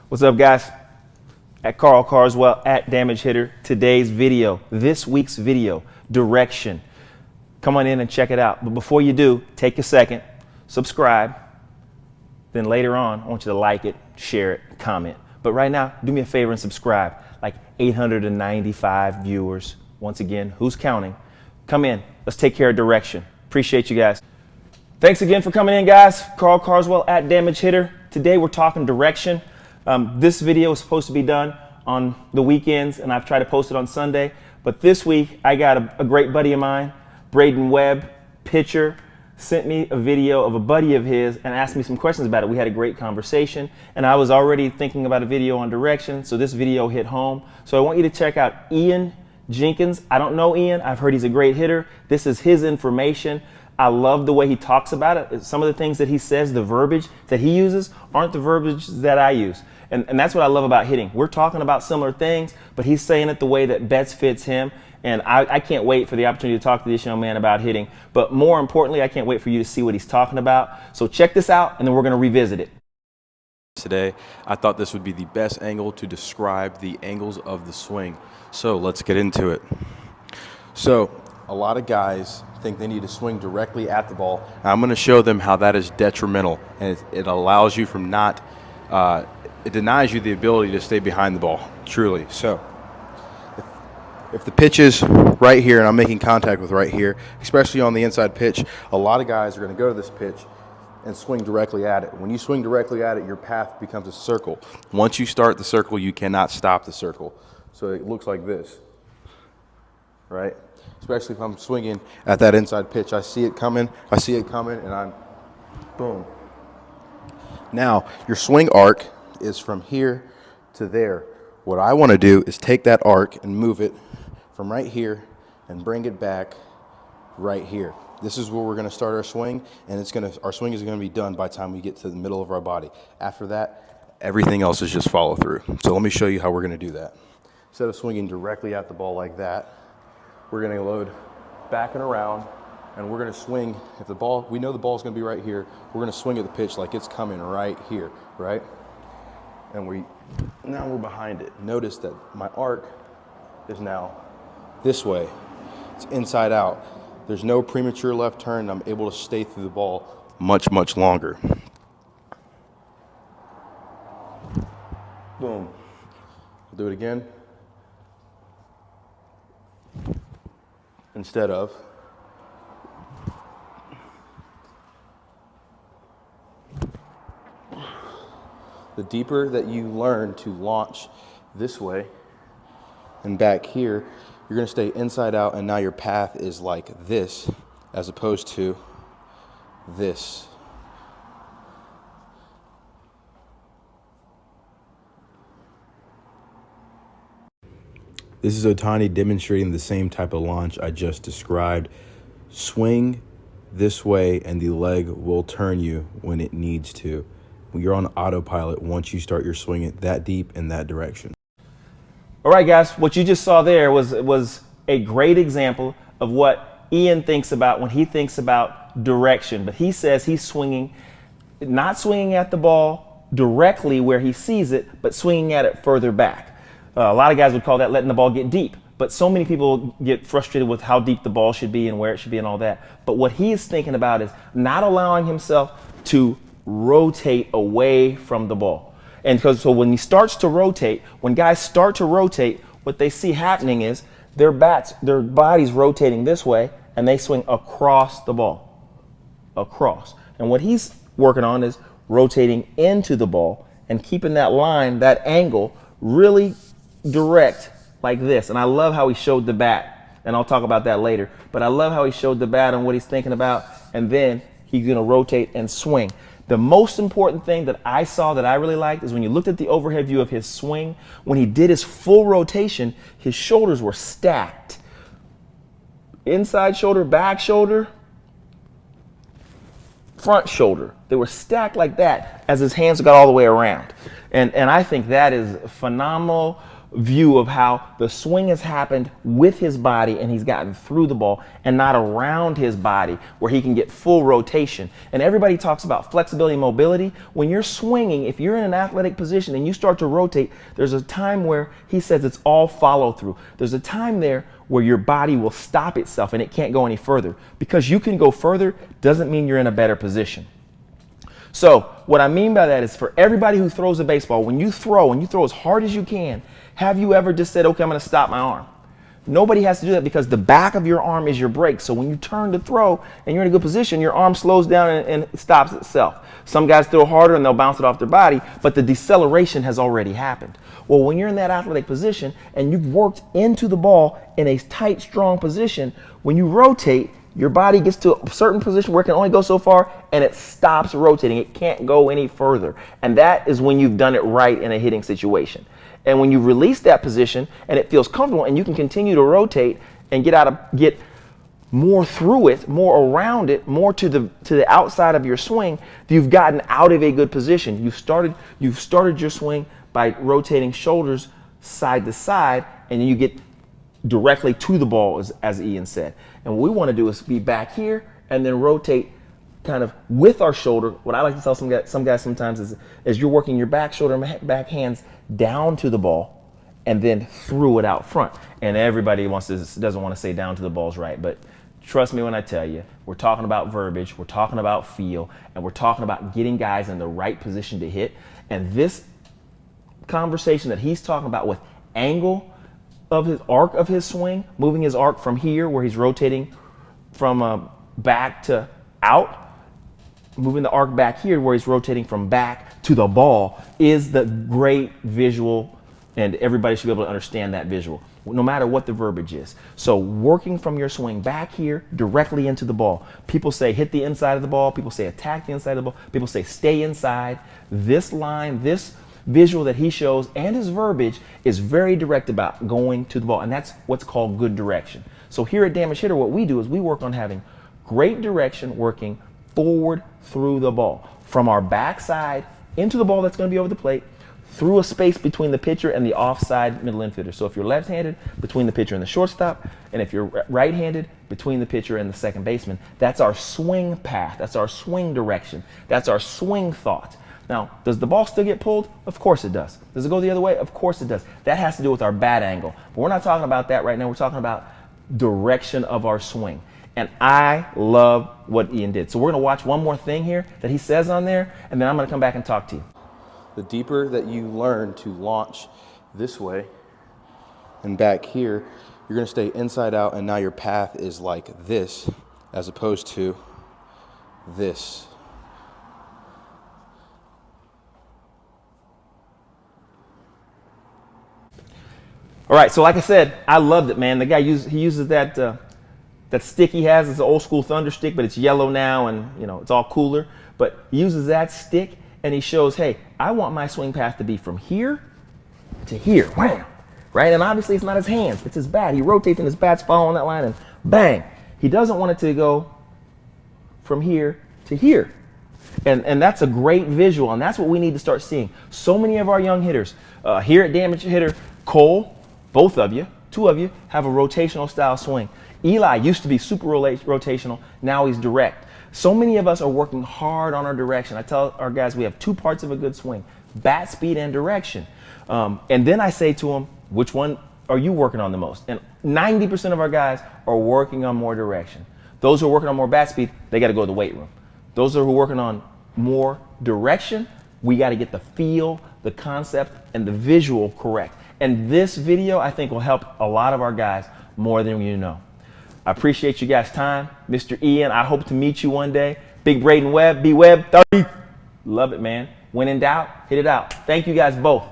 What's up, guys? At Carl Carswell, at Damage Hitter. Today's video, this week's video, direction. Come on in and check it out. But before you do, take a second, subscribe. Then later on, I want you to like it, share it, comment. But right now, do me a favor and subscribe. Like 895 viewers. Once again, who's counting? Come in. Let's take care of direction. Appreciate you guys. Thanks again for coming in, guys. Carl Carswell, at Damage Hitter. Today we're talking direction. This video is supposed to be done on the weekends, and I've tried to post it on Sunday. But this week, I got a great buddy of mine, Braden Webb, pitcher, sent me a video of a buddy of his and asked me some questions about it. We had a great conversation, and I was already thinking about a video on direction, so this video hit home. So I want you to check out Ian Jenkins. I don't know Ian. I've heard he's a great hitter. This is his information. I love the way he talks about it. Some of the things that he says, the verbiage that he uses, aren't the verbiage that I use. And that's what I love about hitting. We're talking about similar things, but he's saying it the way that best fits him. And I can't wait for the opportunity to talk to this young man about hitting. But more importantly, I can't wait for you to see what he's talking about. So check this out, and then we're going to revisit it. Today, I thought this would be the best angle to describe the angles of the swing. So let's get into it. So a lot of guys think they need to swing directly at the ball. I'm going to show them how that is detrimental, and it allows you from not, it denies you the ability to stay behind the ball, truly. So if the pitch is right here and I'm making contact with right here, especially on the inside pitch, a lot of guys are going to go to this pitch and swing directly at it. When you swing directly at it, your path becomes a circle. Once you start the circle, you cannot stop the circle. So it looks like this, right? Especially if I'm swinging at that inside pitch. I see it coming, and I'm boom. Now, your swing arc is from here to there. What I want to do is take that arc and move it from right here and bring it back right here. This is where we're going to start our swing, and our swing is going to be done by the time we get to the middle of our body. After that, everything else is just follow through. So let me show you how we're going to do that. Instead of swinging directly at the ball like that, we're going to load back and around, and we're going to swing. If the ball, we know the ball is going to be right here, we're going to swing at the pitch like it's coming right here, right? And now we're behind it. Notice that my arc is now this way. It's inside out. There's no premature left turn. I'm able to stay through the ball much, much longer. Boom. I'll do it again. Instead of the deeper that you learn to launch this way and back here, you're going to stay inside out, and now your path is like this as opposed to this. This is Otani demonstrating the same type of launch I just described. Swing this way and the leg will turn you when it needs to. You're on autopilot once you start your swing that deep in that direction. All right, guys, what you just saw there was a great example of what Ian thinks about when he thinks about direction. But he says he's not swinging at the ball directly where he sees it, but swinging at it further back. A lot of guys would call that letting the ball get deep. But so many people get frustrated with how deep the ball should be and where it should be and all that. But what he is thinking about is not allowing himself to rotate away from the ball. And so when he starts to rotate, when guys start to rotate, what they see happening is their body's rotating this way, and they swing across the ball. Across. And what he's working on is rotating into the ball and keeping that line, that angle, really direct like this. And I love how he showed the bat, and I'll talk about that later. But I love how he showed the bat and what he's thinking about, and then he's going to rotate and swing. The most important thing that I saw that I really liked is when you looked at the overhead view of his swing, when he did his full rotation, his shoulders were stacked. Inside shoulder, back shoulder, front shoulder. They were stacked like that as his hands got all the way around. And I think that is phenomenal view of how the swing has happened with his body and he's gotten through the ball and not around his body where he can get full rotation. And everybody talks about flexibility and mobility. When you're swinging, if you're in an athletic position and you start to rotate, there's a time where he says it's all follow through. There's a time there where your body will stop itself and it can't go any further. Because you can go further doesn't mean you're in a better position. So what I mean by that is for everybody who throws a baseball, when you throw as hard as you can, have you ever just said, okay, I'm going to stop my arm? Nobody has to do that because the back of your arm is your brake. So when you turn to throw and you're in a good position, your arm slows down and stops itself. Some guys throw harder and they'll bounce it off their body, but the deceleration has already happened. Well, when you're in that athletic position and you've worked into the ball in a tight, strong position, when you rotate, your body gets to a certain position where it can only go so far and it stops rotating. It can't go any further. And that is when you've done it right in a hitting situation. And when you release that position and it feels comfortable and you can continue to rotate and get more through it, more around it, more to the outside of your swing, you've gotten out of a good position. You've started your swing by rotating shoulders side to side, and then you get directly to the ball, as Ian said. And what we want to do is be back here and then rotate kind of with our shoulder. What I like to tell some guys sometimes is as you're working your back shoulder and back hands down to the ball and then through it out front. And everybody doesn't want to say down to the ball's right, but trust me when I tell you, we're talking about verbiage, we're talking about feel, and we're talking about getting guys in the right position to hit. And this conversation that he's talking about with angle of his arc of his swing, moving his arc from here where he's rotating from back to out, moving the arc back here where he's rotating from back to the ball is the great visual, and everybody should be able to understand that visual, no matter what the verbiage is. So working from your swing back here directly into the ball. People say hit the inside of the ball. People say attack the inside of the ball. People say stay inside. This line, this visual that he shows and his verbiage is very direct about going to the ball, and that's what's called good direction. So here at Damage Hitter, what we do is we work on having great direction working forward through the ball, from our backside into the ball that's going to be over the plate, through a space between the pitcher and the offside middle infielder. So if you're left-handed, between the pitcher and the shortstop, and if you're right-handed, between the pitcher and the second baseman. That's our swing path. That's our swing direction. That's our swing thought. Now, does the ball still get pulled? Of course it does. Does it go the other way? Of course it does. That has to do with our bat angle. But we're not talking about that right now. We're talking about direction of our swing. And I love what Ian did. So we're going to watch one more thing here that he says on there, and then I'm going to come back and talk to you. The deeper that you learn to launch this way and back here, you're going to stay inside out, and now your path is like this as opposed to this. All right, so like I said, I loved it, man. The guy uses that stick he has. It's an old school Thunder stick, but it's yellow now, and it's all cooler. But he uses that stick, and he shows, hey, I want my swing path to be from here to here, wham, right? And obviously it's not his hands, it's his bat. He rotates and his bat's following that line, and bang. He doesn't want it to go from here to here. And that's a great visual, and that's what we need to start seeing. So many of our young hitters here at Damage Hitter, Cole, both of you, two of you, have a rotational style swing. Eli used to be super rotational, now he's direct. So many of us are working hard on our direction. I tell our guys we have two parts of a good swing, bat speed and direction. And then I say to them, which one are you working on the most? And 90% of our guys are working on more direction. Those who are working on more bat speed, they got to go to the weight room. Those who are working on more direction, we got to get the feel, the concept, and the visual correct. And this video, I think, will help a lot of our guys more than you know. I appreciate you guys' time. Mr. Ian, I hope to meet you one day. Big Braden Webb, B-Webb 30. Love it, man. When in doubt, hit it out. Thank you guys both.